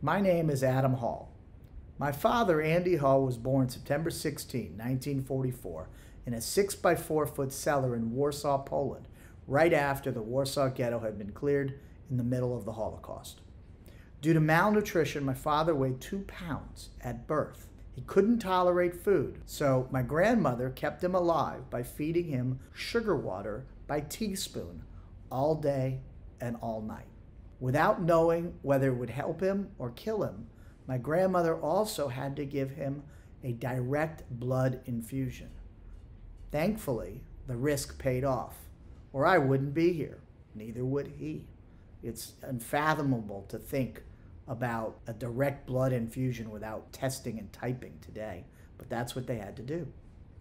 My name is Adam Hall. My father, Andy Hall, was born September 16, 1944, in a 6 by 4 foot cellar in Warsaw, Poland, right after the Warsaw Ghetto had been cleared in the middle of the Holocaust. Due to malnutrition, my father weighed 2 pounds at birth. He couldn't tolerate food, so my grandmother kept him alive by feeding him sugar water by teaspoon all day and all night. Without knowing whether it would help him or kill him, my grandmother also had to give him a direct blood infusion. Thankfully, the risk paid off, or I wouldn't be here. Neither would he. It's unfathomable to think about a direct blood infusion without testing and typing today, but that's what they had to do.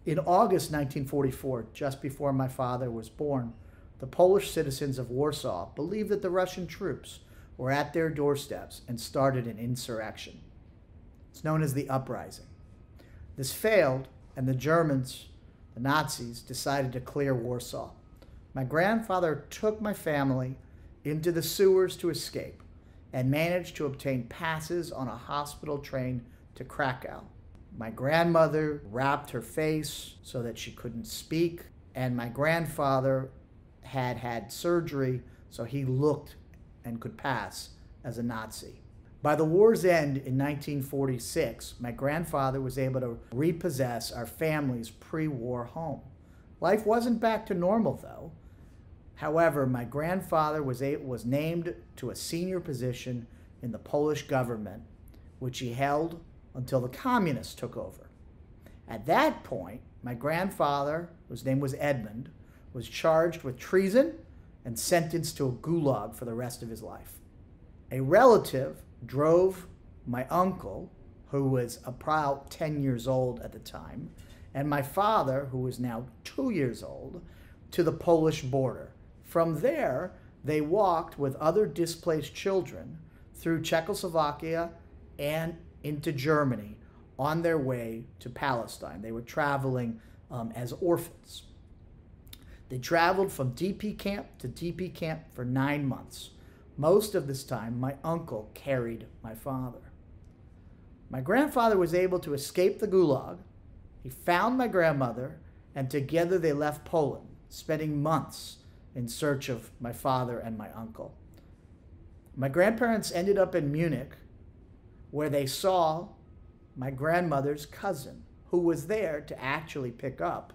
In August 1944, just before my father was born, the Polish citizens of Warsaw believed that the Russian troops were at their doorsteps and started an insurrection. It's known as the Uprising. This failed, and the Germans, the Nazis, decided to clear Warsaw. My grandfather took my family into the sewers to escape and managed to obtain passes on a hospital train to Krakow. My grandmother wrapped her face so that she couldn't speak, and my grandfather had had surgery so he looked and could pass as a Nazi. By the war's end in 1946, my grandfather was able to repossess our family's pre-war home. Life wasn't back to normal, though. However, my grandfather was named to a senior position in the Polish government, which he held until the communists took over. At that point, my grandfather, whose name was Edmund, was charged with treason and sentenced to a gulag for the rest of his life. A relative drove my uncle, who was about 10 years old at the time, and my father, who was now 2 years old, to the Polish border. From there, they walked with other displaced children through Czechoslovakia and into Germany on their way to Palestine. They were traveling as orphans. They traveled from DP camp to DP camp for 9 months. Most of this time, my uncle carried my father. My grandfather was able to escape the gulag. He found my grandmother, and together they left Poland, spending months in search of my father and my uncle. My grandparents ended up in Munich, where they saw my grandmother's cousin, who was there to actually pick up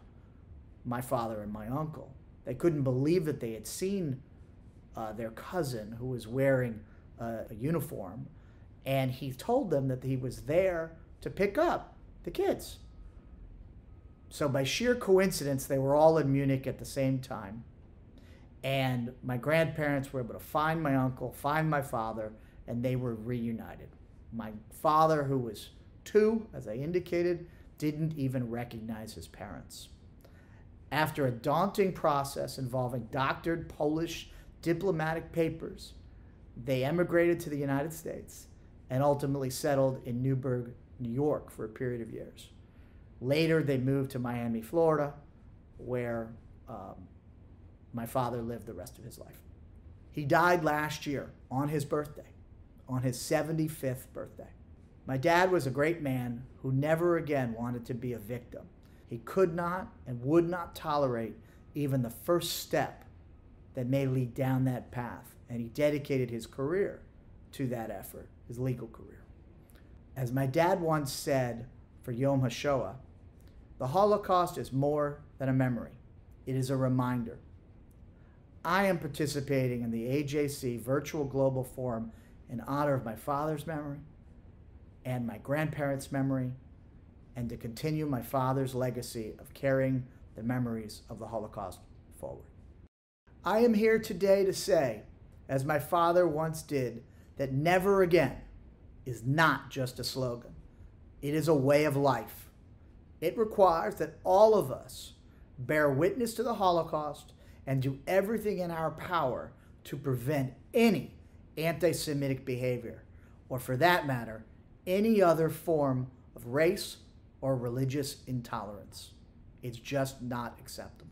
my father and my uncle. They couldn't believe that they had seen their cousin, who was wearing a uniform, and he told them that he was there to pick up the kids. So by sheer coincidence, they were all in Munich at the same time, and my grandparents were able to find my uncle, find my father, and they were reunited. My father, who was 2, as I indicated, didn't even recognize his parents. After a daunting process involving doctored Polish diplomatic papers, they emigrated to the United States and ultimately settled in Newburgh, New York for a period of years. Later, they moved to Miami, Florida, where my father lived the rest of his life. He died last year on his birthday, on his 75th birthday. My dad was a great man who never again wanted to be a victim. He could not and would not tolerate even the first step that may lead down that path, and he dedicated his career to that effort, his legal career. As my dad once said for Yom HaShoah, the Holocaust is more than a memory. It is a reminder. I am participating in the AJC Virtual Global Forum in honor of my father's memory and my grandparents' memory, and to continue my father's legacy of carrying the memories of the Holocaust forward. I am here today to say, as my father once did, that never again is not just a slogan. It is a way of life. It requires that all of us bear witness to the Holocaust and do everything in our power to prevent any anti-Semitic behavior, or for that matter, any other form of race or religious intolerance. It's just not acceptable.